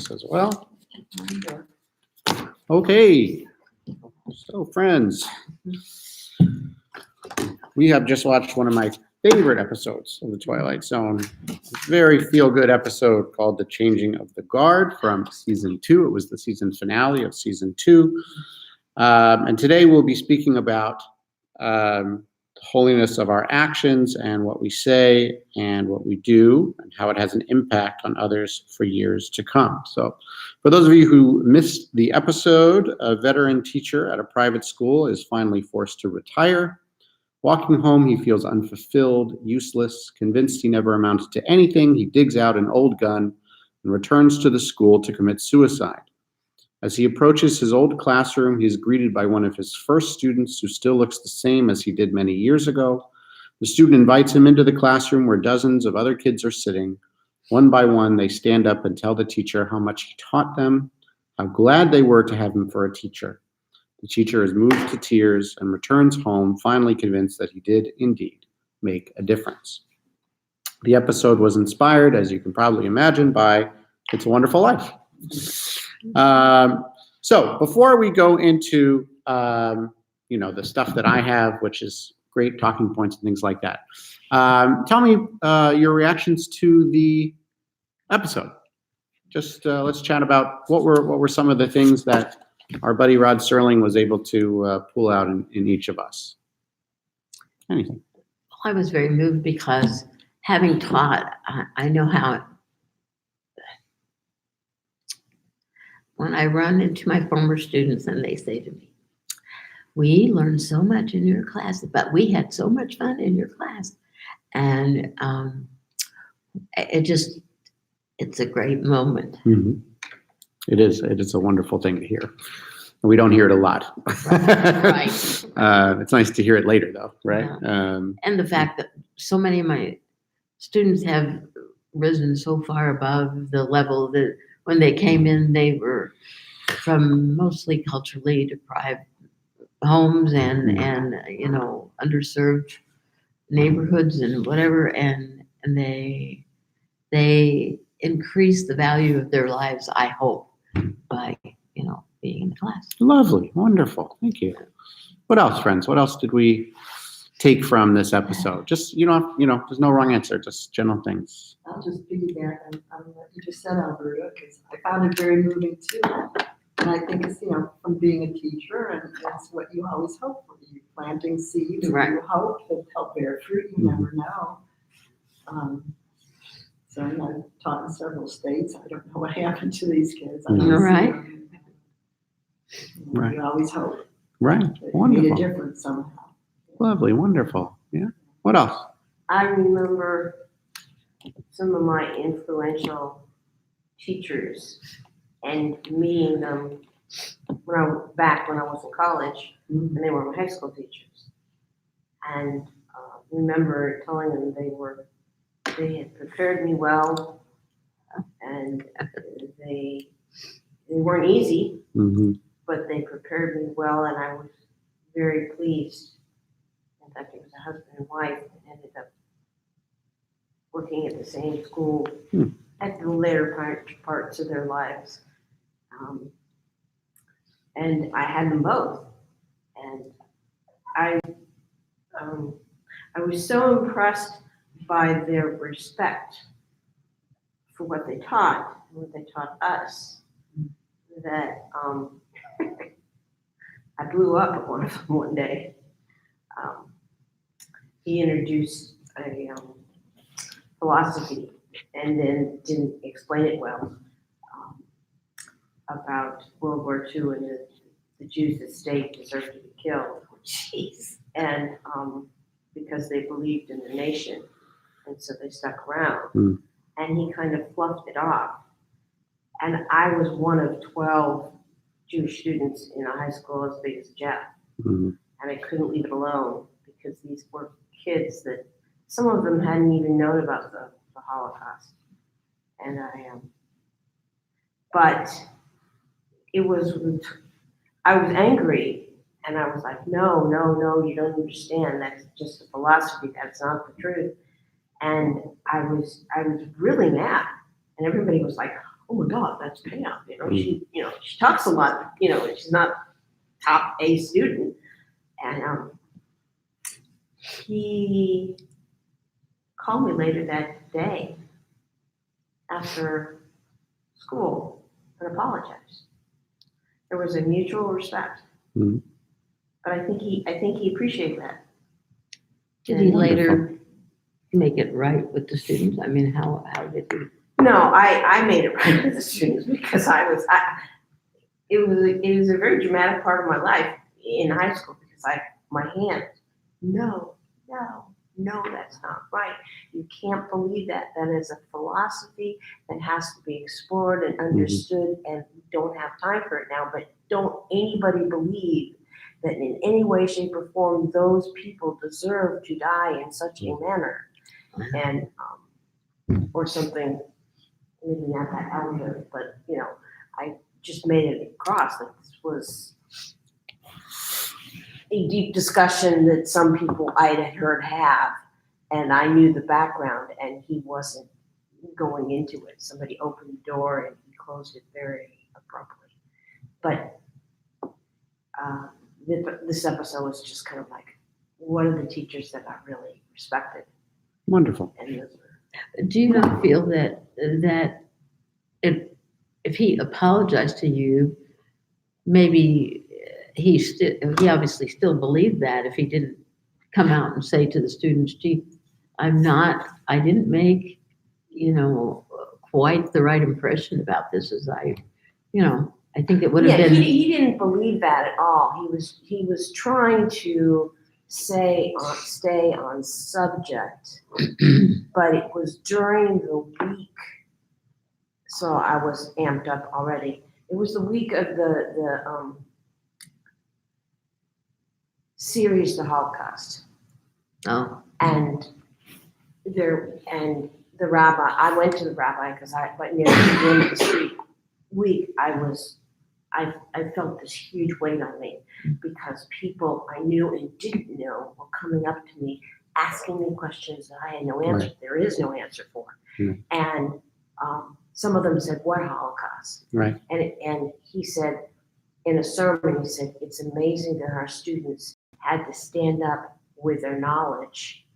this as well. Okay, so friends, we have just watched one of my favorite episodes of the Twilight Zone. A very feel-good episode called The Changing of the Guard from season 2. It was the season finale of season 2. And today we'll be speaking about the holiness of our actions and what we say and what we do and how it has an impact on others for years to come. So for those of you who missed the episode, a veteran teacher at a private school is finally forced to retire. Walking home, he feels unfulfilled, useless, convinced he never amounted to anything. He digs out an old gun and returns to the school to commit suicide. As he approaches his old classroom, he is greeted by one of his first students who still looks the same as he did many years ago. The student invites him into the classroom where dozens of other kids are sitting. One by one, they stand up and tell the teacher how much he taught them, how glad they were to have him for a teacher. The teacher is moved to tears and returns home, finally convinced that he did indeed make a difference. The episode was inspired, as you can probably imagine, by It's a Wonderful Life. So before we go into the stuff that I have, which is great talking points and things like that, tell me your reactions to the episode. Just let's chat about what were some of the things that our buddy Rod Serling was able to pull out in each of us. Anything? Well, I was very moved because having taught, I know how. When I run into my former students and they say to me, we learned so much in your class, but we had so much fun in your class. And it's a great moment. Mm-hmm. It is a wonderful thing to hear. We don't hear it a lot. Right. It's nice to hear it later though, right? Yeah. And the fact that so many of my students have risen so far above the level that when they came in, they were from mostly culturally deprived homes and underserved neighborhoods and whatever, and they increase the value of their lives, I hope, by being in the class. Lovely, wonderful, thank you. What else, friends? What else did we take from this episode? Just there's no wrong answer. Just general things. I'll just piggyback on what you just said, Alberta, because I found it very moving too. And I think it's, from being a teacher, and that's what you always hope for. You're planting seeds, and Right. you hope that they'll bear fruit. You never know. So I've taught in several states. I don't know what happened to these kids. I don't see Right. them. Right. You always hope Right, that you made a wonderful, difference somehow. lovely, wonderful. Yeah. What else? I remember some of my influential teachers and meeting them when I was in college, and they were my high school teachers. And remember telling them they had prepared me well, and they weren't easy, Mm-hmm. but they prepared me well, and I was very pleased. In fact, it was a husband and wife that ended up working at the same school at the later parts of their lives. And I had them both. And I was so impressed by their respect for what they taught and what they taught us that I blew up at one of them one day. He introduced a philosophy and then didn't explain it well about World War II and the Jews that stayed deserved to be killed. Jeez. And because they believed in the nation, and so they stuck around. Mm. And he kind of fluffed it off. And I was one of 12 Jewish students in a high school as big as Jeff. Mm-hmm. And I couldn't leave it alone because these were kids that some of them hadn't even known about the Holocaust. And but I was angry, and I was like, no, you don't understand. That's just a philosophy. That's not the truth. And I was really mad. And everybody was like, oh my God, that's Pam. She talks a lot, she's not top A student. And he called me later that day after school and apologized. There was a mutual respect. Mhm. But I think he appreciated that. Did he Wonderful. later make it right with the students? I mean, how did he? No, I made it right with the students because it was a very dramatic part of my life in high school because my hand, no, that's not right. You can't believe that. That is a philosophy that has to be explored and understood, and we don't have time for it now. But don't anybody believe that in any way, shape, or form those people deserve to die in such a manner, and or something. Maybe not that elegant, but I just made it across that this was a deep discussion that some people I had heard have, and I knew the background, and he wasn't going into it. Somebody opened the door and he closed it very abruptly. But this episode was just kind of like one of the teachers that I really respected. Wonderful. And Do you not feel that if he apologized to you, maybe he obviously still believed that if he didn't come out and say to the students, gee, I didn't make, quite the right impression about this as I think it would have been. He didn't believe that at all. He was trying to stay on subject, but it was during the week, so I was amped up already. It was the week of the series, The Holocaust, Oh, and the rabbi. I went to the rabbi because but near the end of the street week, I felt this huge weight on me because people I knew and didn't know were coming up to me, asking me questions that I had no answer. Right. There is no answer for. Mm. And some of them said, "What Holocaust?" Right. And he said in a sermon, he said, "It's amazing that our students had to stand up with their knowledge,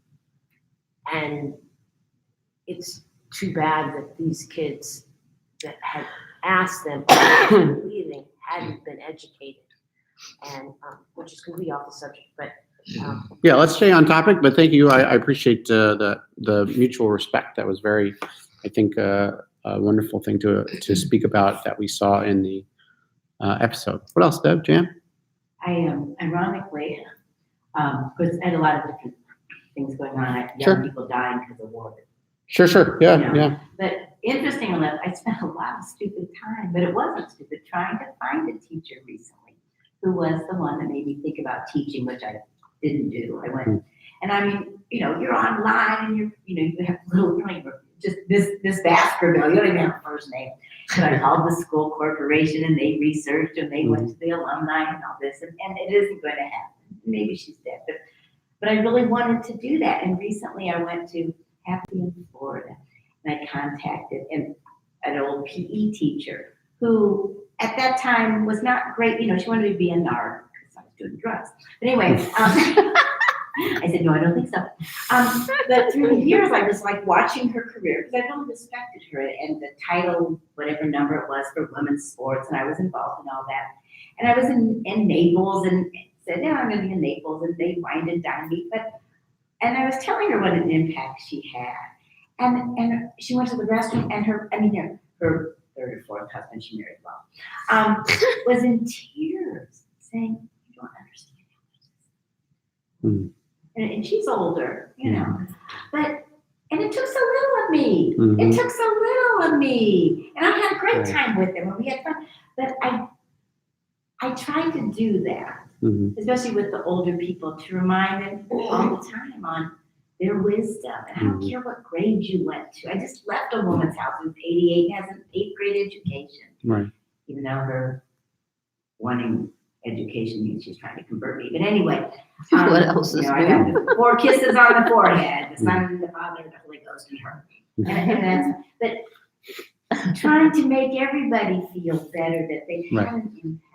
and it's too bad that these kids that had asked them believing hadn't been educated," and which is completely off the subject, but Yeah, let's stay on topic, but thank you. I appreciate the mutual respect. That was very, I think, a wonderful thing to speak about that we saw in the episode. What else, Deb? Jan? Ironically, because I had a lot of different things going on. I had Sure. young people dying because of war. Sure. Yeah, Yeah. yeah. But interestingly enough, I spent a lot of stupid time, but it wasn't stupid, trying to find a teacher recently who was the one that made me think about teaching, which I didn't do. I went, and I mean, you're online and you have little, just this Baskerville, you don't even have a first name. So I called the school corporation and they researched and they went to the alumni and all this, and it isn't going to happen. Maybe she's dead, but I really wanted to do that. And recently I went to Happy in Florida, and I contacted an old PE teacher who at that time was not great. She wanted me to be a NARD because I was doing drugs. But anyway, I said, no, I don't think so. But through the years, I was like watching her career because I really respected her and the title, whatever number it was for women's sports, and I was involved in all that. And I was in Naples and said, yeah, I'm going to be in Naples, and they wined and dined me. And I was telling her what an impact she had. And she went to the restroom, and her third or fourth husband, she married well, was in tears, saying, "You don't understand." Mm. And she's older, but it took so little of me. Mhm. It took so little of me, and I had a great Right. time with them, and we had fun. But I tried to do that, Mhm. especially with the older people, to remind them all the time on their wisdom. And I don't care what grade you went to. I just left a woman's house who's 88 and has an 8th grade education. Right. Even though her wanting education means she's trying to convert me. But anyway. What else is I got the 4 kisses on the forehead, the Son, the Father, the Holy Ghost, and her. And that's, but trying to make everybody feel better that they Right. had an impact.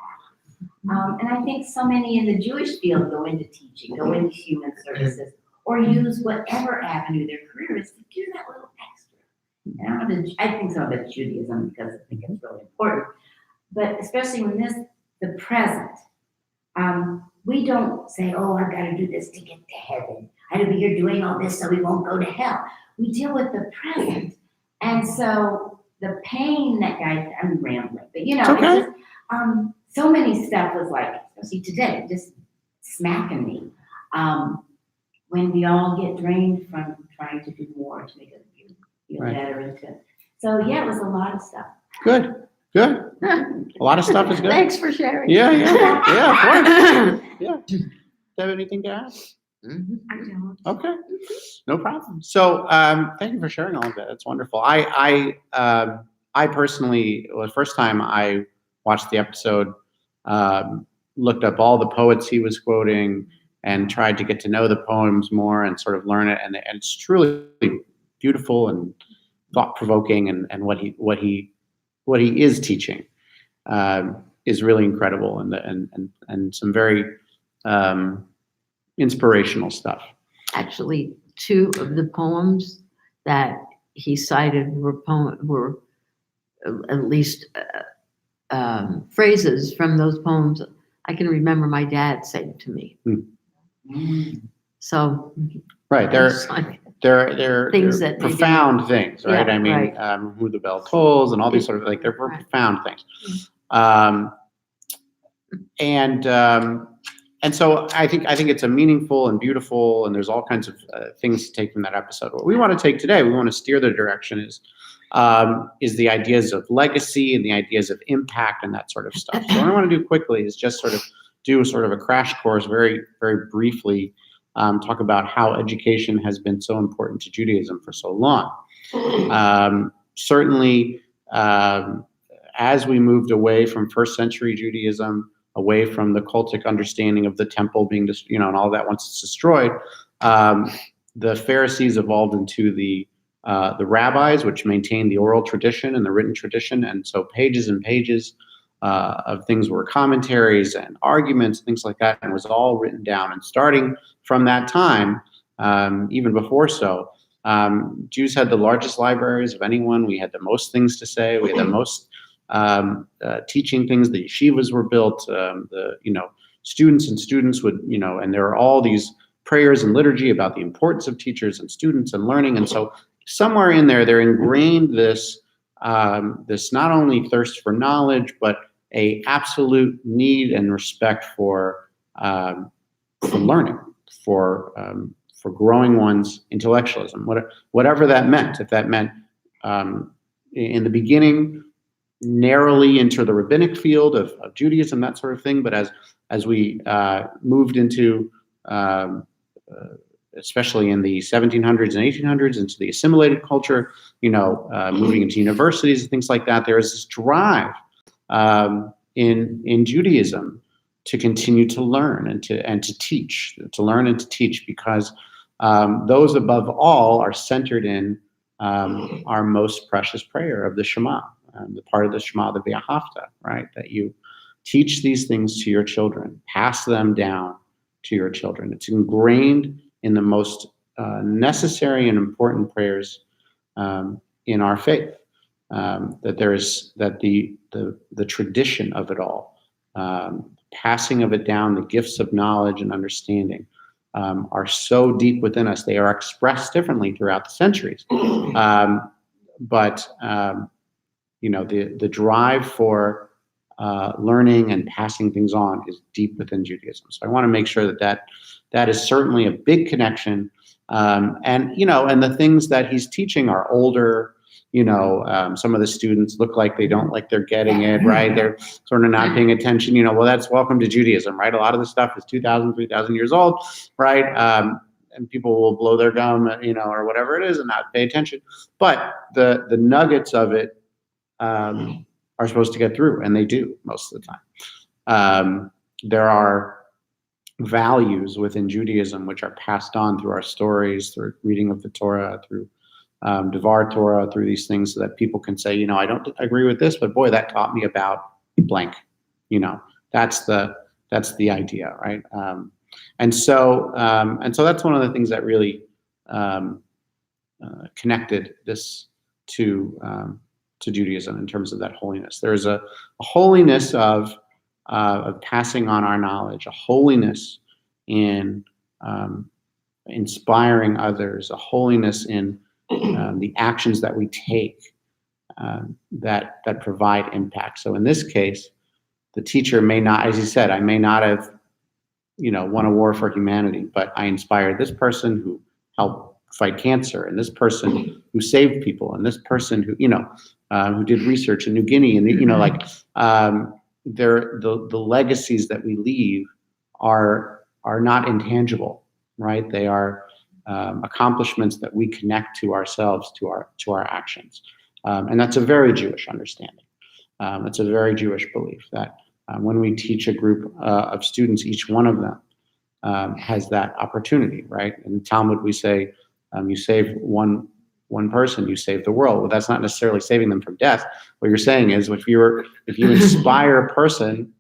And I think so many in the Jewish field go into teaching, go into human services, or use whatever avenue their career is to do that little extra. And I think some of it's Judaism because I think it's really important. But especially when the present, we don't say, oh, I've got to do this to get to heaven. I gotta be here doing all this so we won't go to hell. We deal with the present. And so the pain that I'm rambling, but It's okay. it's just, so many stuff was like, especially today, just smacking me. When we all get drained from trying to do more to make us feel Right. better so yeah, it was a lot of stuff. Good. A lot of stuff is good. Thanks for sharing. Yeah, of course. Yeah. Do you have anything to add? Mhm. I don't. Okay, no problem. So, thank you for sharing all of that. That's wonderful. I personally, well, the first time I watched the episode, looked up all the poets he was quoting and tried to get to know the poems more and sort of learn it. And it's truly beautiful and thought-provoking, and what he is teaching is really incredible, and some very inspirational stuff. Actually, two of the poems that he cited were at least phrases from those poems I can remember my dad saying to me. So Right, it's like, they're Things that they profound things, right? Yeah, I mean, right. who the bell tolls and all these sort of, like, they're Right. profound things. And so I think it's a meaningful and beautiful, and there's all kinds of things to take from that episode. What we want to take today, we want to steer the direction is the ideas of legacy and the ideas of impact and that sort of stuff. So what I want to do quickly is just sort of do sort of a crash course, very, very briefly, talk about how education has been so important to Judaism for so long. Certainly, as we moved away from first century Judaism, away from the cultic understanding of the temple being, and all that once it's destroyed, the Pharisees evolved into the rabbis, which maintained the oral tradition and the written tradition, and so pages and pages of things were commentaries and arguments, things like that, and it was all written down. And starting from that time, even before so, Jews had the largest libraries of anyone. We had the most things to say. We had the most teaching things. The yeshivas were built. Students would, and there are all these prayers and liturgy about the importance of teachers and students and learning. And so somewhere in there, they're ingrained this not only thirst for knowledge, but a absolute need and respect for learning, for growing one's intellectualism, whatever that meant. If that meant in the beginning narrowly into the rabbinic field of Judaism, that sort of thing, but as we moved into especially in the 1700s and 1800s, into the assimilated culture, moving into universities and things like that, there is this drive in Judaism to continue to learn and to teach, to learn and to teach, because those above all are centered in our most precious prayer of the Shema, the part of the Shema, the V'ahavta, right? That you teach these things to your children, pass them down to your children. It's ingrained in the most necessary and important prayers in our faith. That the tradition of it all, passing of it down, the gifts of knowledge and understanding are so deep within us. They are expressed differently throughout the centuries, but the drive for learning and passing things on is deep within Judaism. So I want to make sure that is certainly a big connection. And the things that he's teaching are older. Some of the students look like they don't like they're getting it, right? They're sort of not paying attention. Well, that's welcome to Judaism, right? A lot of the stuff is 2,000, 3,000 years old, right? And people will blow their gum, or whatever it is, and not pay attention. But the nuggets of it are supposed to get through, and they do most of the time. There are values within Judaism which are passed on through our stories, through reading of the Torah, through Devar Torah, through these things, so that people can say, you know, I don't agree with this, but boy, that taught me about blank. You know, that's the idea, right? And so that's one of the things that really connected this to Judaism in terms of that holiness. There's a holiness of passing on our knowledge, a holiness in inspiring others, a holiness in the actions that we take that provide impact. So in this case, the teacher may not, as you said, I may not have, you know, won a war for humanity, but I inspired this person who helped fight cancer, and this person who saved people, and this person who, you know, who did research in New Guinea, and you know, like the legacies that we leave are not intangible, right? They are accomplishments that we connect to ourselves, to our actions, and that's a very Jewish understanding. It's a very Jewish belief that when we teach a group of students, each one of them has that opportunity, right? In Talmud, we say, you save one person, you save the world. Well, that's not necessarily saving them from death. What you're saying is, if you inspire a person,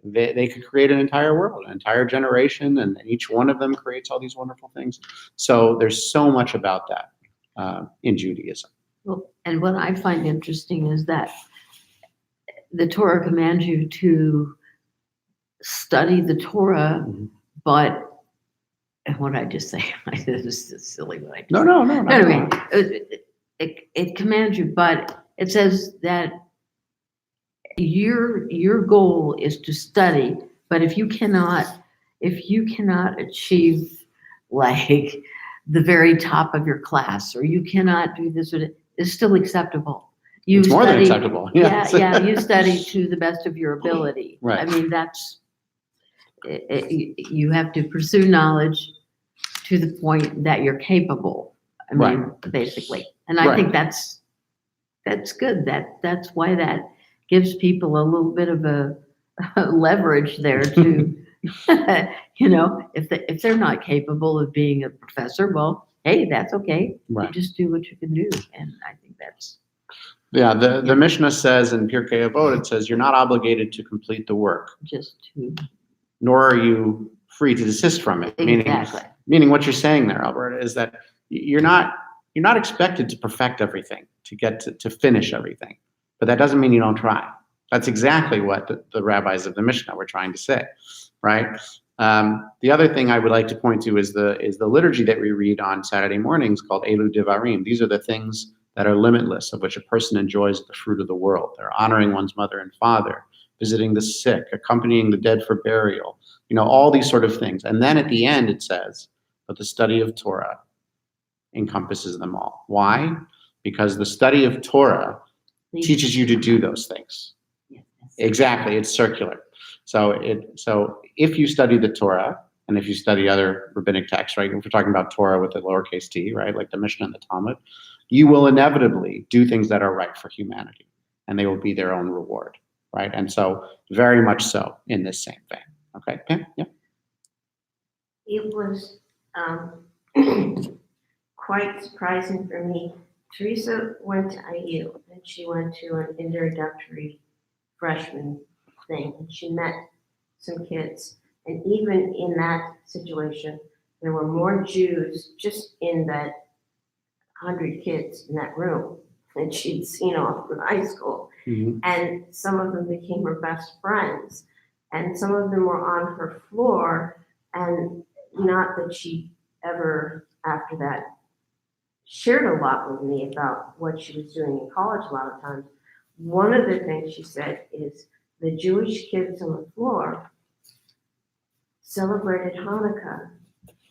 they could create an entire world, an entire generation, and each one of them creates all these wonderful things. So there's so much about that in Judaism. Well, and what I find interesting is that the Torah commands you to study the Torah, but, and what I just say, this is silly what I just No. Anyway, it commands you, but it says that your goal is to study, but if you cannot achieve like the very top of your class, or you cannot do this, it's still acceptable. It's more than acceptable. Yeah, you study to the best of your ability. Right. I mean, that's you have to pursue knowledge to the point that you're capable. I mean, basically, and I think that's good. That's why that gives people a little bit of a leverage there to, you know, if they're not capable of being a professor, well, hey, that's okay. Right. You just do what you can do, and I think that's. Yeah, the Mishnah says in Pirkei Avot, it says, you're not obligated to complete the work, Just to nor are you free to desist from it. exactly. Meaning what you're saying there, Alberta, is that you're not expected to perfect everything, to get to finish everything, but that doesn't mean you don't try. That's exactly what the rabbis of the Mishnah were trying to say, right? The other thing I would like to point to is the liturgy that we read on Saturday mornings called Elu Devarim. These are the things that are limitless, of which a person enjoys the fruit of the world. They're honoring one's mother and father, visiting the sick, accompanying the dead for burial, you know, all these sort of things. And then at the end it says, but the study of Torah encompasses them all. Why? Because the study of Torah teaches you to do those things. Yes. Exactly, it's circular. So if you study the Torah, and if you study other rabbinic texts, right, if we're talking about Torah with the lowercase t, right, like the Mishnah and the Talmud, you will inevitably do things that are right for humanity, and they will be their own reward, right? And so very much so in this same vein. Okay, Pam? Yeah. It was quite surprising for me. Teresa went to IU, and she went to an introductory freshman thing, and she met some kids. And even in that situation, there were more Jews just in that 100 kids in that room than she'd seen off from high school. Mm-hmm. And some of them became her best friends. And some of them were on her floor. And not that she ever, after that, shared a lot with me about what she was doing in college a lot of times. One of the things she said is the Jewish kids on the floor celebrated Hanukkah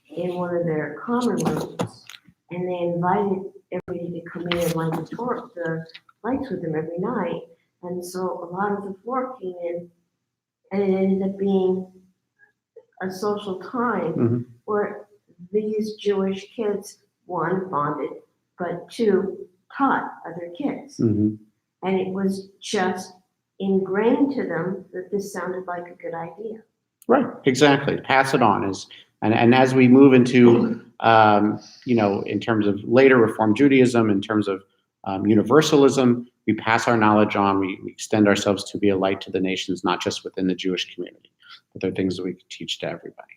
in one of their common rooms, and they invited everybody to come in and light the lights with them every night. And so a lot of the floor came in, and it ended up being a social time Mm-hmm. where these Jewish kids, one, bonded, but two, taught other kids. Mm-hmm. And it was just ingrained to them that this sounded like a good idea. Right, exactly. Pass it on and as we move into in terms of later Reform Judaism, in terms of universalism. We pass our knowledge on. We extend ourselves to be a light to the nations, not just within the Jewish community, but they're things that we can teach to everybody.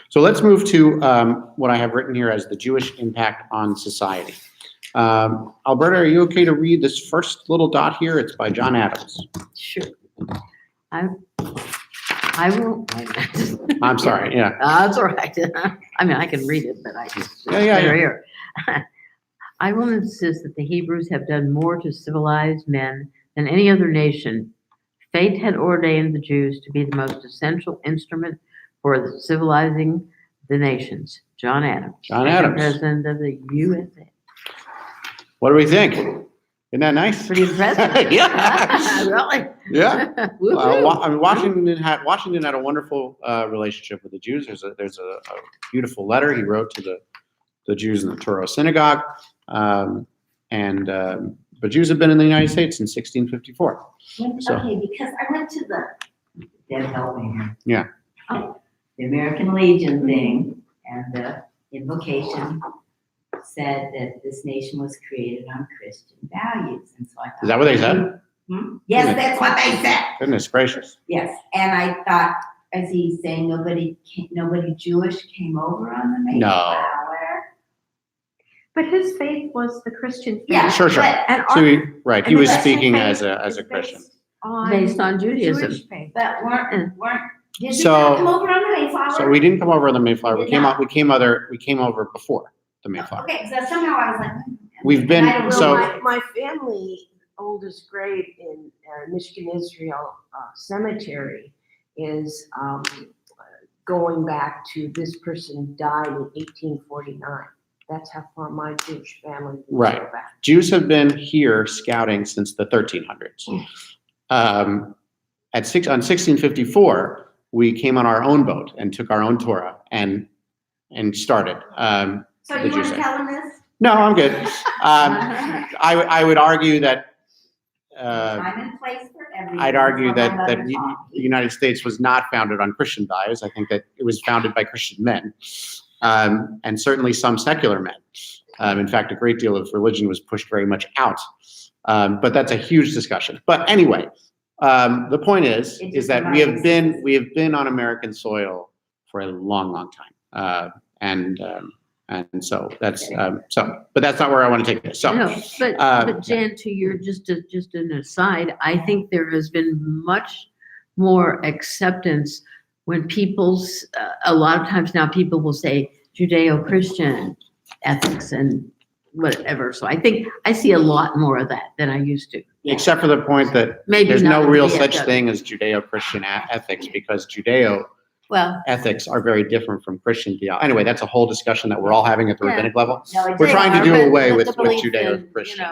So let's move to what I have written here as the Jewish impact on society. Alberta, are you okay to read this first little dot here? It's by John Adams. Sure. I will. I'm sorry. Yeah. That's all right. I mean, I can read it, but I just Yeah. here. I will insist that the Hebrews have done more to civilize men than any other nation. Fate had ordained the Jews to be the most essential instrument for civilizing the nations. John Adams. John Second Adams. President of the USA. What do we think? Isn't that nice? Pretty impressive. Yeah. Really? Yeah. Woo-hoo. I mean, Washington had a wonderful relationship with the Jews. There's a beautiful letter he wrote to the Jews in the Touro synagogue, but Jews have been in the United States since 1654. So- Okay, because I went to the, Deb help me here. Yeah. Oh, the American Legion thing and the invocation said that this nation was created on Christian values, and so I thought. Is that what they said? Yes, that's what they said. Goodness gracious. Yes, and I thought, is he saying nobody Jewish came over on the Mayflower? But his faith was the Christian faith. Yeah, Sure. but- And So our, he and was the Christian speaking faith as is a Christian. Based on the Judaism. Jewish faith. But did we So- not come over on the Mayflower? So we didn't come over on the Mayflower. We did not. We came over before the Mayflower. Okay, so somehow I was like. We've been- and I don't know so- why. My family oldest grave in Michigan Israel Cemetery is going back to this person died in 1849. That's how far my Jewish family goes Right. back. Jews have been here scouting since the 1300s. On 1654, we came on our own boat and took our own Torah and started. So the you Jews want say. to tell them this? No, I'm good. I would argue that Time and place for everything. I'd argue for that another the talk. United States was not founded on Christian values. I think that it was founded by Christian men, and certainly some secular men. In fact, a great deal of religion was pushed very much out. But that's a huge discussion. But anyway, the point is that we have been on American soil for a long time, and so that's but that's not where I want to take this. So. No, but Jan, to your just an aside, I think there has been much more acceptance when people's a lot of times now people will say Judeo-Christian ethics and whatever. So I think I see a lot more of that than I used to. Except for the point that Maybe there's not no with real the such DFW. thing as Judeo-Christian ethics because Judeo Well, ethics are very different from Christian theology. Anyway, that's a whole discussion that we're all having at the Yeah. rabbinic level. No, it We're did. trying to they do are, away but with the belief in, Judeo-Christian.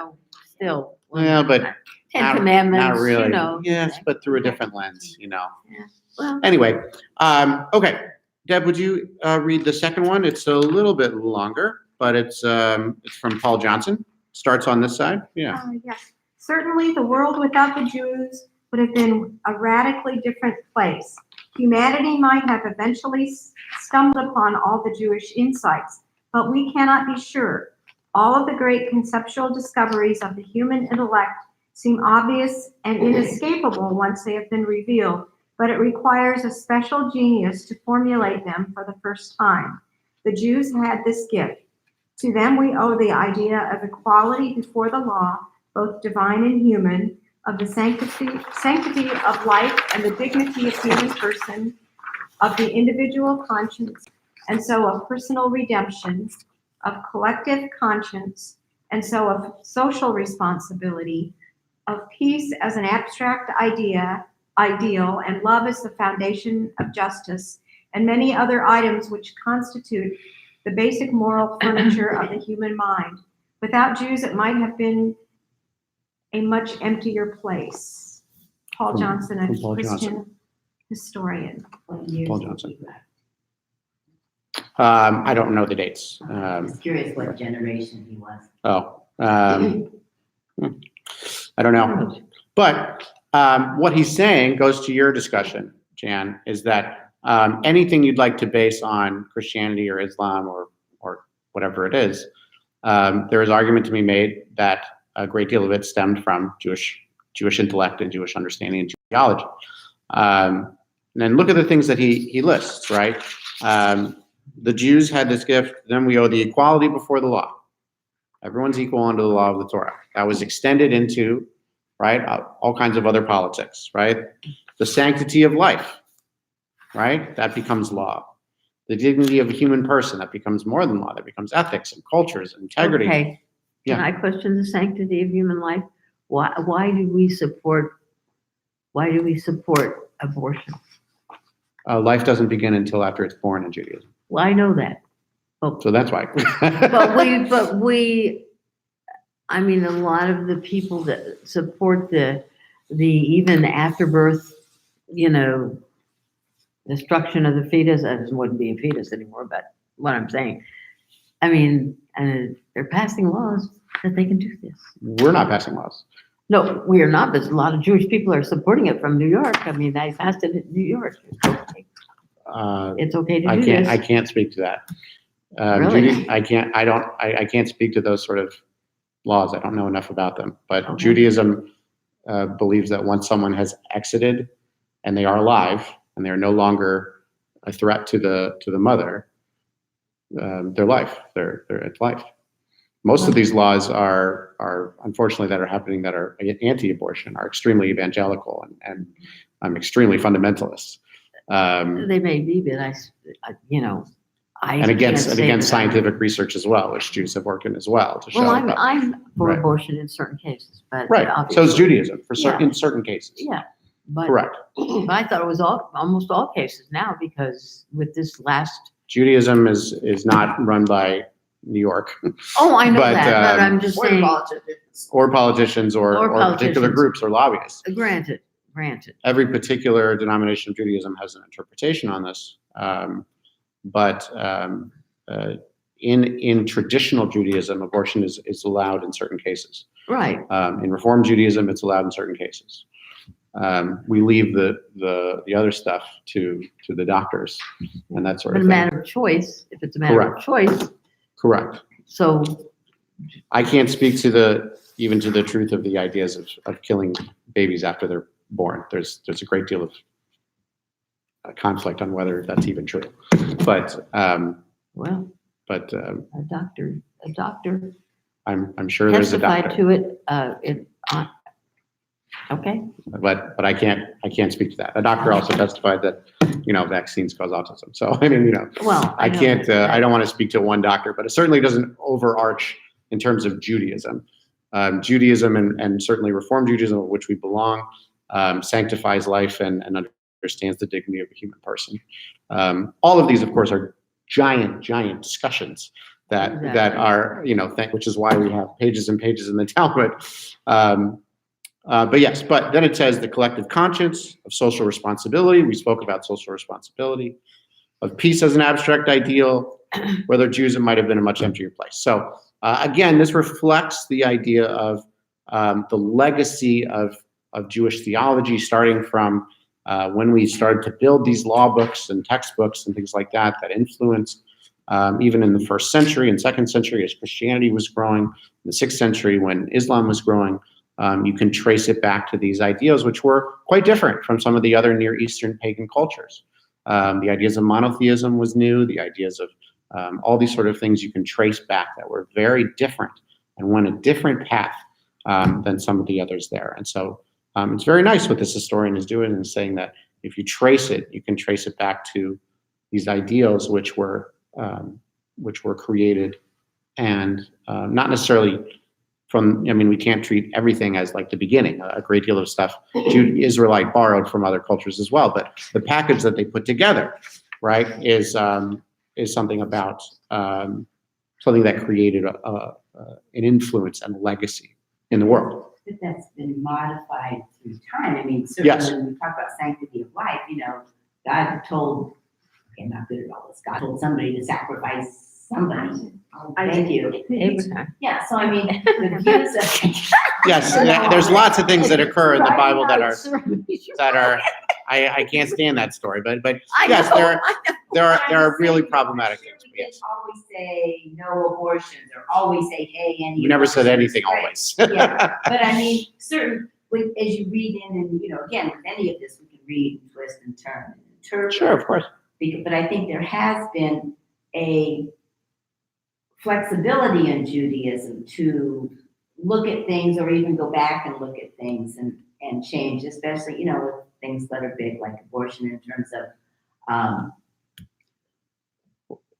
Still. Well, but Ten not Commandments, really. Yes, but through a different lens, Well, Anyway, okay. Deb, would you read the second one? It's a little bit longer, but it's from Paul Johnson. Starts on this side. Yeah. Yes. Certainly, the world without the Jews would have been a radically different place. Humanity might have eventually stumbled upon all the Jewish insights, but we cannot be sure. All of the great conceptual discoveries of the human intellect seem obvious and inescapable once they have been revealed, but it requires a special genius to formulate them for the first time. The Jews had this gift. To them we owe the idea of equality before the law, both divine and human, of the sanctity of life and the dignity of human person, of the individual conscience, and so of personal redemption, of collective conscience, and so of social responsibility, of peace as an abstract ideal, and love as the foundation of justice, and many other items which constitute the basic moral furniture of the human mind. Without Jews, it might have been a much emptier place. Paul Johnson, a Paul Christian Johnson. historian. What years Paul did Johnson. he write? I don't know the dates. I was curious what generation he was. I don't know. But what he's saying goes to your discussion, Jan, is that anything you'd like to base on Christianity or Islam or whatever it is, there is argument to be made that a great deal of it stemmed from Jewish intellect and Jewish understanding and geology. And then look at the things that he lists, right? The Jews had this gift, then we owe the equality before the law. Everyone's equal under the law of the Torah. That was extended into, right, all kinds of other politics, right? The sanctity of life, right? That becomes law. The dignity of a human person, that becomes more than law. That becomes ethics and cultures and integrity. Okay, can Yeah. I question the sanctity of human life? Why do we support abortion? Life doesn't begin until after it's born in Judaism. Well, I know that, but So that's why. I mean, a lot of the people that support the even afterbirth, destruction of the fetus, it wouldn't be a fetus anymore, but what I'm saying, I mean, they're passing laws that they can do this. We're not passing laws. No, we are not, but a lot of Jewish people are supporting it from New York. I mean, they passed it in New York. It's okay to do this. I can't speak to that. Really? I can't speak to those sort of laws. I don't know enough about them. But Okay. Judaism believes that once someone has exited and they are alive and they are no longer a threat to the mother, their life, it's life. Most of these laws are unfortunately that are happening that are anti-abortion are extremely evangelical and extremely fundamentalist. They may be, but I And against can't say that. scientific research as well, which Jews have worked in as well to show. Well, about- I'm for Right. abortion in certain cases, but right. So obviously- is Judaism for certain Yeah. in certain cases. Yeah, but Correct. I thought it was almost all cases now, because with this last. Judaism is not run by New York Oh, I know But, that, but I'm just Or saying. politicians. or politicians or particular politicians. groups or lobbyists. Granted. Every particular denomination of Judaism has an interpretation on this. But in traditional Judaism, abortion is allowed in certain cases. Right. In Reform Judaism, it's allowed in certain cases. We leave the other stuff to the doctors and that sort But of a thing. matter of choice, if it's a matter of Correct. choice, Correct. so, I can't speak to even to the truth of the ideas of killing babies after they're born. There's a great deal of conflict on whether that's even true. But well, but a doctor I'm sure there's a testified doctor. to it, okay, But I can't speak to that. A doctor also testified that vaccines cause autism. So I mean well. I know can't. that. I don't want to speak to one doctor, but it certainly doesn't overarch in terms of Judaism. Judaism and certainly Reform Judaism, of which we belong, sanctifies life and understands the dignity of a human person. All of these, of course, are giant discussions that Exactly. are which is why we have pages and pages in the Talmud. But yes, but then it says the collective conscience of social responsibility. We spoke about social responsibility, of peace as an abstract ideal, whether Jews, it might have been a much emptier place. So again, this reflects the idea of the legacy of Jewish theology, starting from when we started to build these law books and textbooks and things like that influenced even in the 1st century and 2nd century as Christianity was growing, in the 6th century when Islam was growing. You can trace it back to these ideas, which were quite different from some of the other Near Eastern pagan cultures. The ideas of monotheism was new. The ideas of all these sort of things you can trace back that were very different and went a different path than some of the others there. And so it's very nice what this historian is doing and saying that if you trace it, you can trace it back to these ideals which were created and not necessarily we can't treat everything as like the beginning. A great deal of stuff Israelite borrowed from other cultures as well, but the package that they put together, right, is something about something that created an influence and legacy in the world. But that's been modified through time. I mean, Yes. certainly when we talk about sanctity of life, God told, I'm not good at all this, God told somebody to sacrifice somebody. Thank you. Abraham. Yeah, so I mean, the views of. Yes, there's lots of things that occur in the Bible that are I can't stand that story, but I yes, know, there are. I know. there But are I'm really saying, problematic I'm sure things. we But didn't yes, always say no abortions or always say, hey, any. you never said abortions, anything right? always. Yeah, but I mean, as you read in and, again, with any of this, we can read and twist and turn and interpret. Sure, of course. But I think there has been a flexibility in Judaism to look at things or even go back and look at things and change, especially, with things that are big like abortion in terms of,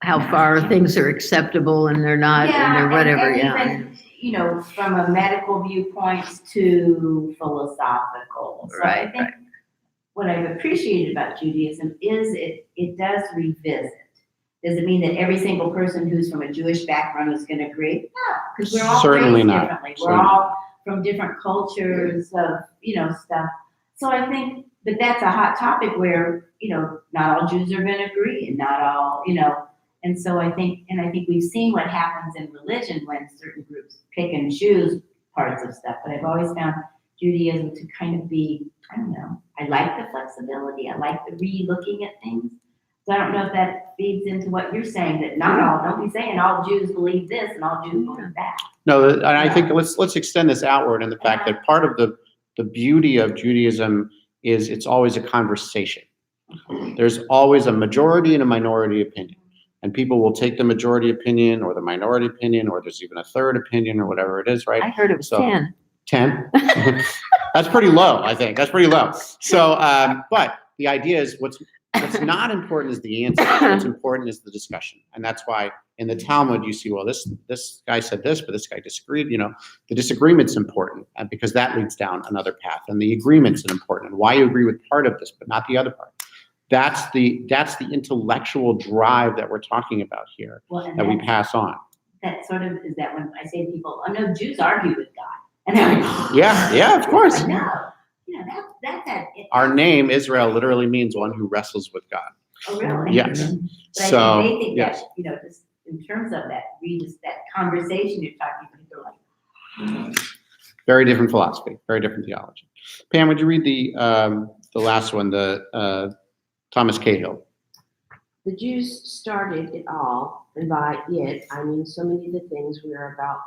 How far things are acceptable and they're not, and they're whatever, and yeah. even, from a medical viewpoint to philosophical. So I Right, think what I've appreciated about Judaism is it does revisit. Does it mean that every single person who's from a Jewish background is going to agree? No, because we're all Certainly raised not. differently. We're Certainly. all from different cultures of, stuff. So I think, but that's a hot topic where, not all Jews are going to agree and not all, and so I think we've seen what happens in religion when certain groups pick and choose parts of stuff. But I've always found Judaism to kind of be, I don't know, I like the flexibility. I like the re-looking at things. So I don't know if that feeds into what you're saying, that don't be saying all Jews believe this and all Jews believe that. No, and I think let's extend this outward in the fact that part of the beauty of Judaism is it's always a conversation. There's always a majority and a minority opinion. And people will take the majority opinion or the minority opinion, or there's even a third opinion or whatever it is, right? I heard it was 10. 10? That's pretty low, I think. That's pretty low. So, but the idea is what's not important is the answer. What's important is the discussion. And that's why in the Talmud you see, well, this guy said this, but this guy disagreed. The disagreement's important because that leads down another path. And the agreement's important. And why you agree with part of this, but not the other part. That's the intellectual drive that we're talking about here, that we pass on. That sort of is that when I say to people, oh no, Jews argue with God. And they're like, Yeah, of course. Like, no. That's that. Our name, Israel, literally means one who wrestles with God. Oh, really? Yes. But So, I think they think yes. that, just in terms of that, that conversation you're talking about, they're like, Very different philosophy, very different theology. Pam, would you read the last one, the Thomas Cahill? The Jews started it all, and by it, I mean so many of the things we are about,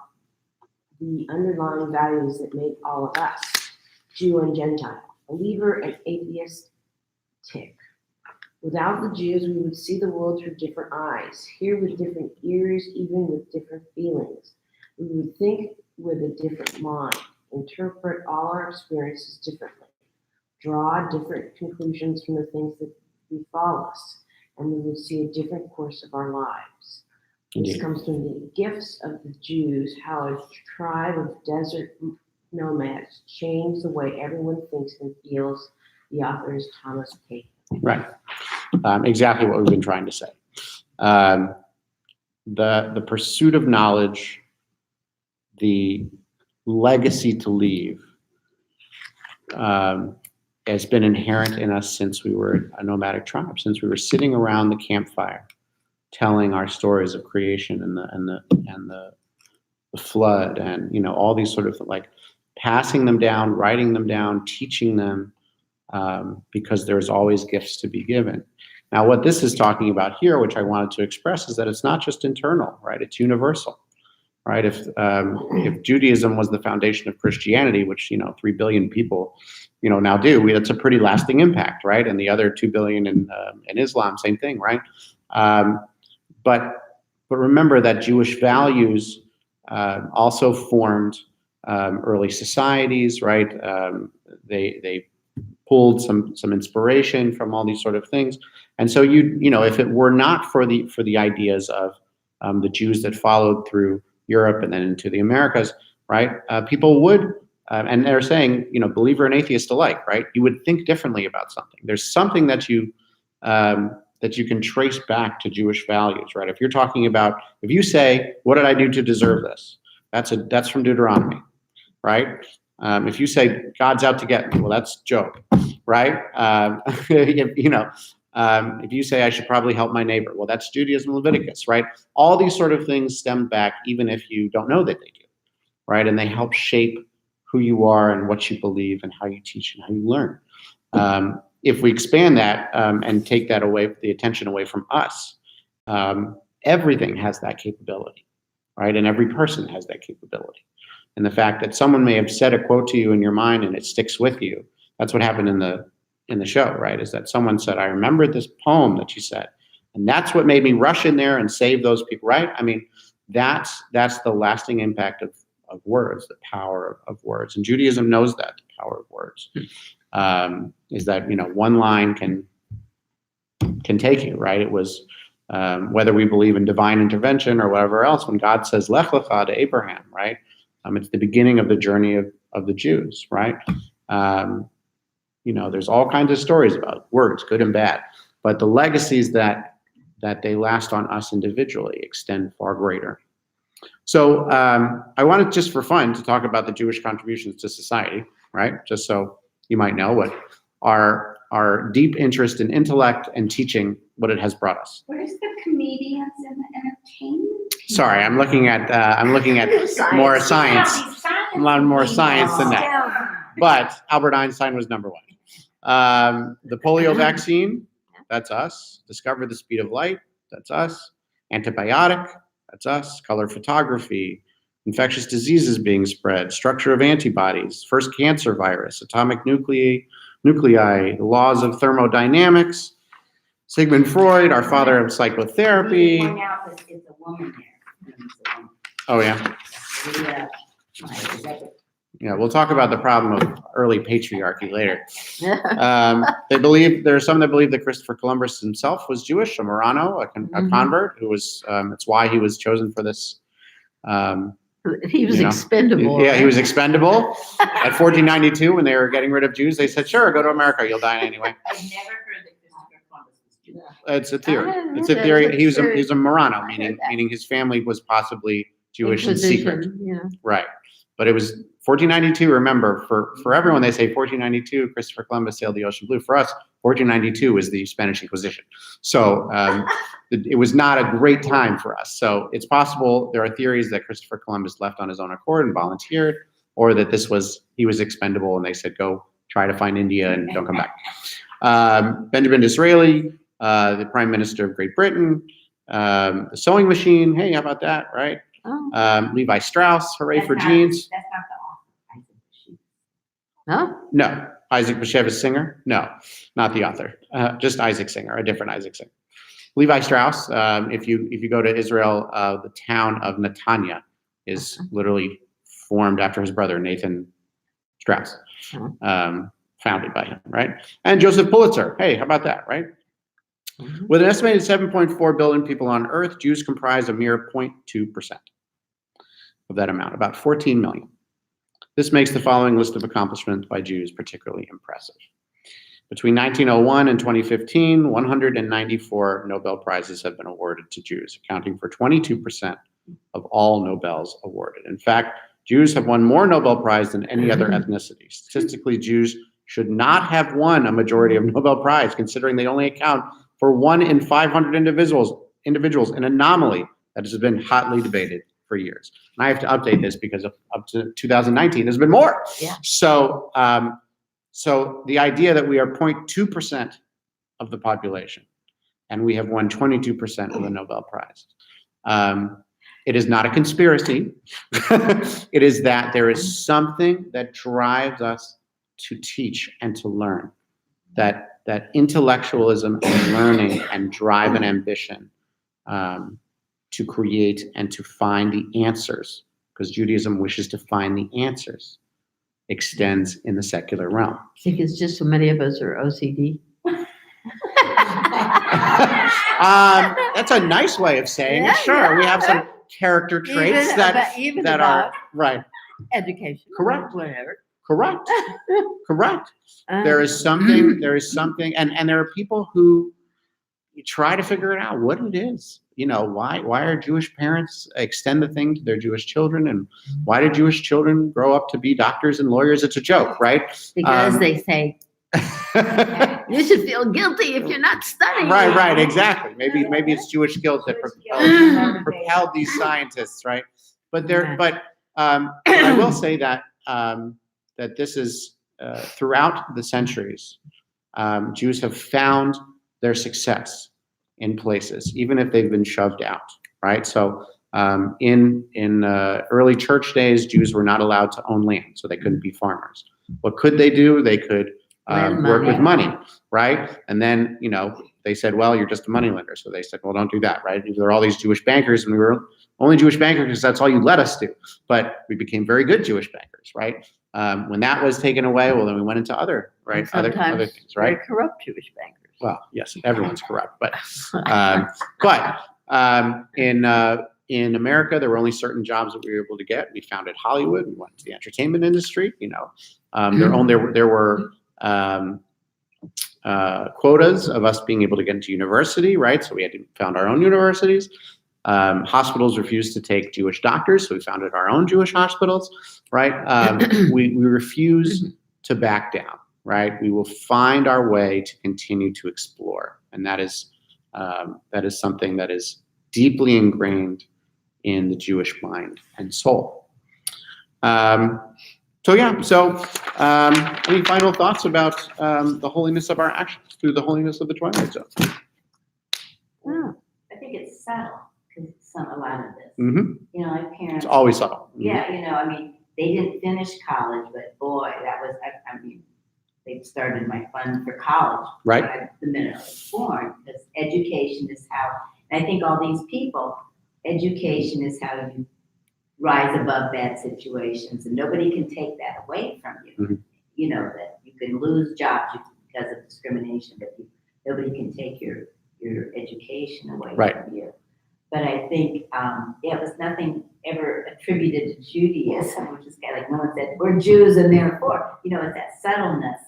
the underlying values that make all of us, Jew and Gentile, believer and atheist, tick. Without the Jews, we would see the world through different eyes, hear with different ears, even with different feelings. We would think with a different mind, interpret all our experiences differently, draw different conclusions from the things that befall us, and we would see a different course of our lives. This comes from the gifts of the Jews, how a tribe of desert nomads changed the way everyone thinks and feels. The author is Thomas Cahill. Right. Exactly what we've been trying to say. The pursuit of knowledge, the legacy to leave, has been inherent in us since we were a nomadic tribe, since we were sitting around the campfire, telling our stories of creation and the flood, and all these sort of like passing them down, writing them down, teaching them, because there's always gifts to be given. Now, what this is talking about here, which I wanted to express, is that it's not just internal, right? It's universal, right? If Judaism was the foundation of Christianity, which 3 billion people now do, that's a pretty lasting impact, right? And the other 2 billion in Islam, same thing, right? But remember that Jewish values also formed early societies, right? They pulled some inspiration from all these sort of things, and so if it were not for the ideas of the Jews that followed through Europe and then into the Americas, right? People would, and they're saying, believer and atheist alike, right? You would think differently about something. There's something that you can trace back to Jewish values, right? If you're talking about, if you say, "What did I do to deserve this?" That's from Deuteronomy, right? If you say God's out to get me, well, that's Job, right? If you say I should probably help my neighbor, well, that's Judaism, Leviticus, right? All these sort of things stem back, even if you don't know that they do, right? And they help shape who you are and what you believe and how you teach and how you learn. if we expand that and take that away, the attention away from us, everything has that capability, right? And every person has that capability. And the fact that someone may have said a quote to you in your mind and it sticks with you, that's what happened in the show, right? Is that someone said, I remembered this poem that you said, and that's what made me rush in there and save those people, right? I mean, that's the lasting impact of words, the power of words. And Judaism knows that, the power of words. Is that, one line can take you, right? It was, whether we believe in divine intervention or whatever else, when God says, Lech Lecha to Abraham, right? It's the beginning of the journey of the Jews, right? There's all kinds of stories about words, good and bad, but the legacies that they last on us individually extend far greater. So I wanted, just for fun, to talk about the Jewish contributions to society, right? Just so you might know what our deep interest in intellect and teaching, what it has brought us. Where's the comedians and the entertainment? Sorry, I'm looking at more science, a lot more science than that. But Albert Einstein was number one. The polio vaccine, that's us. Discovered the speed of light, that's us. Antibiotic, that's us. Color photography, infectious diseases being spread, structure of antibodies, first cancer virus, atomic nuclei, the laws of thermodynamics, Sigmund Freud, our father of psychotherapy. Point out that it's a woman there. Oh yeah. Yeah. Yeah, we'll talk about the problem of early patriarchy later. There are some that believe that Christopher Columbus himself was Jewish, a Marrano, a convert, who was. It's why he was chosen for this. He was expendable. Yeah, he was expendable. At 1492, when they were getting rid of Jews, they said, "Sure, go to America. You'll die anyway." I've never heard that Christopher Columbus was Jewish. It's a theory. I It's a heard theory. that. He was It's a Marrano, I heard meaning that. his family was possibly Jewish in secret. Yeah. Right. But it was 1492. Remember, for everyone, they say 1492, Christopher Columbus sailed the ocean blue. For us, 1492 was the Spanish Inquisition. So it was not a great time for us. So it's possible, there are theories that Christopher Columbus left on his own accord and volunteered, or that he was expendable and they said, go try to find India and don't come back. Benjamin Disraeli, the Prime Minister of Great Britain, the sewing machine, hey, how about that, right? Oh. Levi Strauss, hooray That's for not- jeans. That's not the author. I think No? No. Isaac Bashevis Singer? No, not the author. Just Isaac Singer, a different Isaac Singer. Levi Strauss, if you go to Israel, the town of Netanya is literally formed after his brother, Nathan Strauss, founded by him, right? And Joseph Pulitzer, hey, how about that, right? With an estimated 7.4 billion people on Earth, Jews comprise a mere 0.2% of that amount, about 14 million. This makes the following list of accomplishments by Jews particularly impressive. Between 1901 and 2015, 194 Nobel Prizes have been awarded to Jews, accounting for 22% of all Nobels awarded. In fact, Jews have won more Nobel Prize than any other ethnicity. Statistically, Jews should not have won a majority of Nobel Prize, considering they only account for 1 in 500 individuals, an anomaly that has been hotly debated for years. And I have to update this because up to 2019, there's been more. Yeah. So, so the idea that we are 0.2% of the population and we have won 22% of the Nobel Prize. It is not a conspiracy. It is that there is something that drives us to teach and to learn. That intellectualism and learning and drive and ambition to create and to find the answers, because Judaism wishes to find the answers, extends in the secular realm. I think it's just so many of us are OCD. That's a nice way of saying it. Sure, we have some character traits Even that about are right. education. Correct. Whatever. Correct. Correct. There is something, and there are people who try to figure it out what it is. Why are Jewish parents extend the thing to their Jewish children, and why do Jewish children grow up to be doctors and lawyers? It's a joke, right? Because they say you should feel guilty if you're not studying. Right, exactly. Maybe it's Jewish guilt that propelled these scientists, right? But I will say that that this is throughout the centuries, Jews have found their success in places, even if they've been shoved out, right? So in early church days, Jews were not allowed to own land, so they couldn't be farmers. What could they do? They could Lend work money. with money, right? And then, they said, well, you're just a moneylender. So they said, well, don't do that, right? There are all these Jewish bankers, and we were only Jewish bankers because that's all you let us do. But we became very good Jewish bankers, right? When that was taken away, well, then we went into other And other sometimes things, right? very corrupt Jewish bankers. Well, yes, everyone's corrupt, but in America, there were only certain jobs that we were able to get. We founded Hollywood. We went into the entertainment industry. There were quotas of us being able to get into university, right? So we had to found our own universities. Hospitals refused to take Jewish doctors, so we founded our own Jewish hospitals, right? We refuse to back down, right? We will find our way to continue to explore, and that is something that is deeply ingrained in the Jewish mind and soul. Any final thoughts about the holiness of our actions through the holiness of the Twilight Zone? Well, I think it's subtle because it's a lot of this. Mm-hmm. My parents. It's always subtle. Mm-hmm. Yeah, they didn't finish college, but boy, that was, they started my fund for college. Right. The minute I was born, because education is how, and I think all these people, education is how you rise above bad situations, and nobody can take that away from you. Mm-hmm. That you can lose jobs because of discrimination, but nobody can take your education away Right. from you. But I think, it was nothing ever attributed to Judaism, which is kind of like no one said, we're Jews and therefore, it's that subtleness.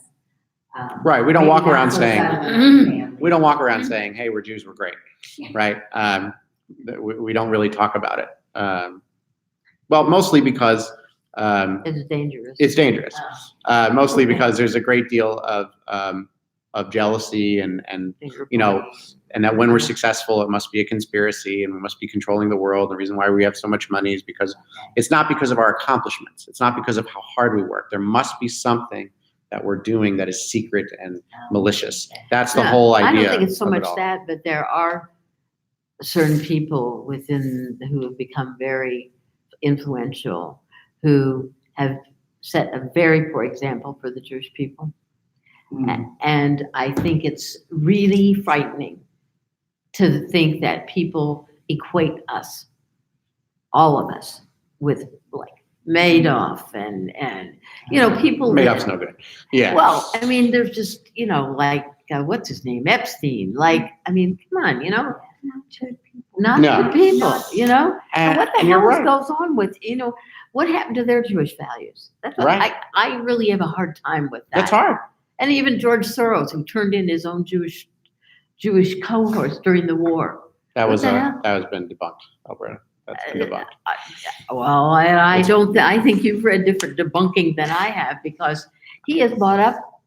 Right. We don't maybe walk not around so saying, subtle in our family. we don't walk around saying, hey, we're Jews, we're great, right? We don't really talk about it. Mostly because It's dangerous. it's dangerous. Mostly because there's a great deal of jealousy and and that when we're successful, it must be a conspiracy and we must be controlling the world. The reason why we have so much money is because it's not because of our accomplishments. It's not because of how hard we work. There must be something that we're doing that is secret and malicious. That's the whole idea. I don't think it's so of it much all. that, but there are certain people who have become very influential, who have set a very poor example for the Jewish people. And I think it's really frightening to think that people equate us, all of us, with like Madoff and people. Madoff's no good. Yeah. Well, there's just, what's his name? Epstein. Come on, not No. good people, And what the and you're hell right. goes on with, what happened to their Jewish values? That's what Right. I really have a hard time with that. That's hard. And even George Soros, who turned in his own Jewish cohorts during the war. That What the hell? has been debunked, Alberta. That's been debunked. I think you've read different debunking than I have, because he has bought up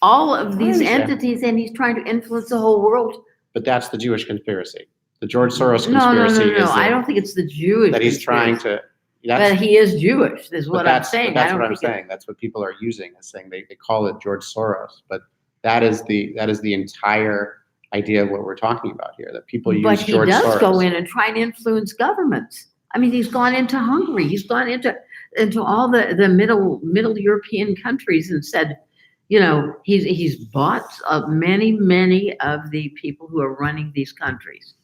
all of these understand. entities and he's trying to influence the whole world. But that's the Jewish conspiracy. The George Soros No, conspiracy is I don't think it's the Jewish. that he's trying conspiracy. to. That's, But he is Jewish, is but what I'm that's, saying. but that's I don't what I'm think saying. That's what people are using as saying they call it George Soros, but that is the entire idea of what we're talking about here. That people use But he George does Soros. go in and try and influence governments. He's gone into Hungary. He's gone into all the middle European countries and said, he's bought up many of the people who are running these countries.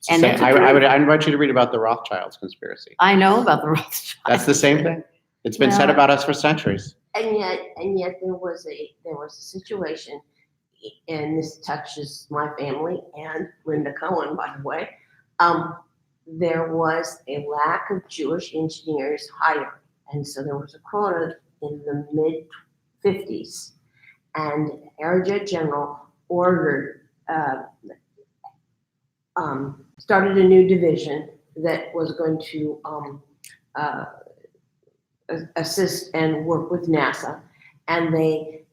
And Say, that's the I truth. invite you to read about the Rothschilds conspiracy. I know about the Rothschilds. That's the same thing. It's been said Well- about us for centuries. And yet there was a situation, and this touches my family and Linda Cohen, by the way. There was a lack of Jewish engineers hired, and so there was a quota in the mid-50s, and Aerojet General ordered started a new division that was going to assist and work with NASA, and they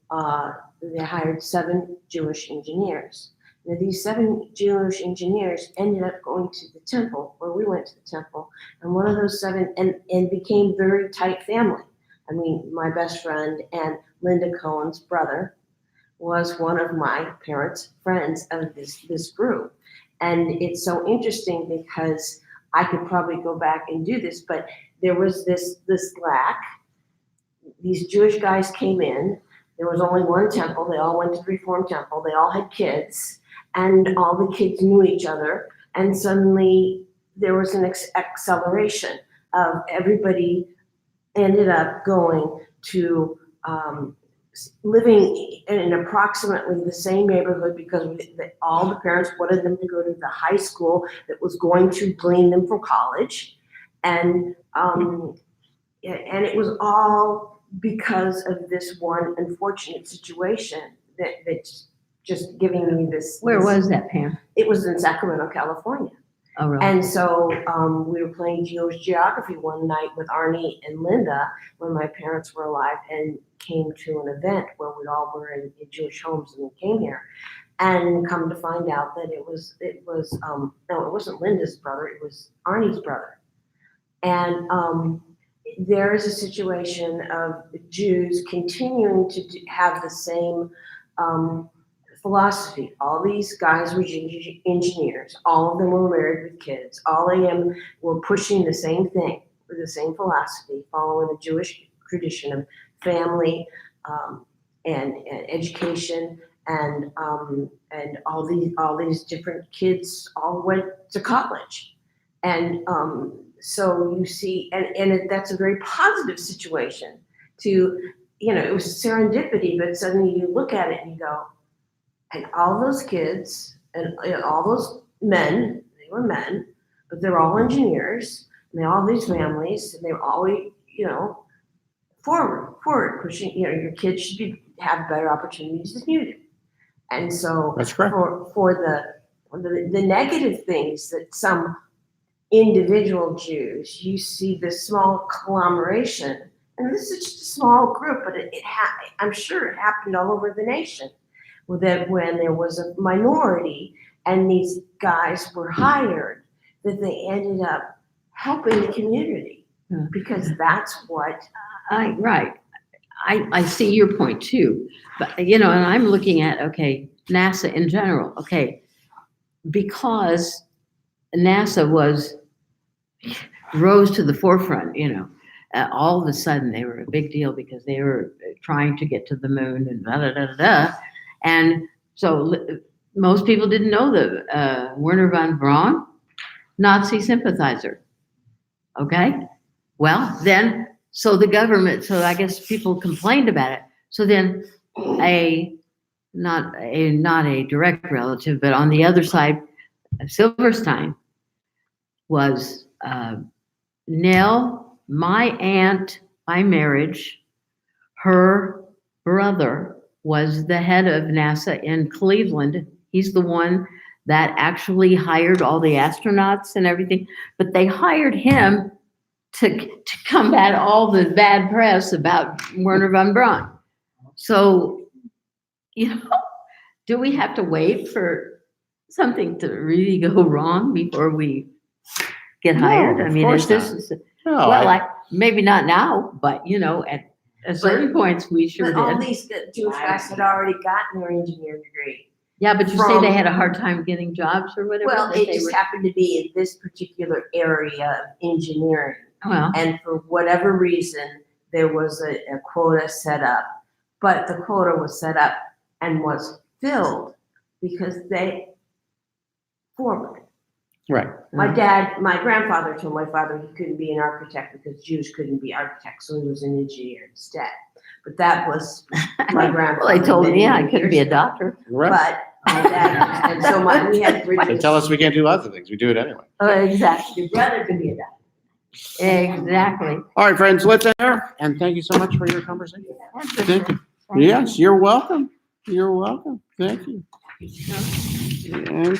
hired 7 Jewish engineers. Now, these 7 Jewish engineers ended up going to the temple, where we went to the temple, and one of those 7 and became very tight family. My best friend and Linda Cohen's brother was one of my parents' friends of this group. And it's so interesting because I could probably go back and do this, but there was this lack. These Jewish guys came in. There was only one temple. They all went to the Reform Temple. They all had kids, and all the kids knew each other. And suddenly there was an acceleration of everybody ended up going to living in approximately the same neighborhood because all the parents wanted them to go to the high school that was going to glean them for college. And it was all because of this one unfortunate situation that's just giving me this. Where was that, Pam? It was in Sacramento, California. Oh, really? And so we were playing Jewish geography one night with Arnie and Linda when my parents were alive and came to an event where we all were in Jewish homes and we came here. And come to find out that it was no, it wasn't Linda's brother, it was Arnie's brother. And there is a situation of Jews continuing to have the same philosophy. All these guys were engineers. All of them were married with kids. All of them were pushing the same thing, with the same philosophy, following the Jewish tradition of family and education, and all these different kids all went to college, and so you see, and that's a very positive situation. It was serendipity, but suddenly you look at it and you go. And all those kids and all those men, they were men, but they're all engineers, and they all have these families, and they're always, forward pushing. Your kids should have better opportunities than you do. And so That's correct. for the negative things that some individual Jews, you see this small conglomeration, and this is just a small group, but I'm sure it happened all over the nation. That when there was a minority and these guys were hired, that they ended up helping the community because that's what. Right. I see your point too, but and I'm looking at, okay, NASA in general, okay, because NASA rose to the forefront, all of a sudden they were a big deal because they were trying to get to the moon and da da da da da. And so most people didn't know that Werner von Braun, Nazi sympathizer. Okay? Well, then, so the government, so I guess people complained about it. So then not a direct relative, but on the other side, Silverstein was Nell, my aunt by marriage, her brother was the head of NASA in Cleveland. He's the one that actually hired all the astronauts and everything, but they hired him to combat all the bad press about Werner von Braun. So, do we have to wait for something to really go wrong before we get hired? I mean, course maybe not now, but at certain points we sure But all did. these Jewish guys had already gotten their engineering degree. Yeah, but you say they had a hard time getting jobs or whatever? Well, that it they just were- happened to be in this particular area of engineering. Well, And for whatever reason, there was a quota set up. But the quota was set up and was filled because they formed it. Right. My grandfather told my father he couldn't be an architect because Jews couldn't be architects, so he was an engineer instead. But that was my grandfather. well, they told me, many, I many couldn't be years a doctor. Right. But my dad, and so we had They bridges. tell us we can't do other things. We do it anyway. Exactly. Your brother could be a doctor. Exactly. All right, friends, let's end there. And thank you so much for your conversation. Thank you. Yes, you're welcome. You're welcome. Thank you. And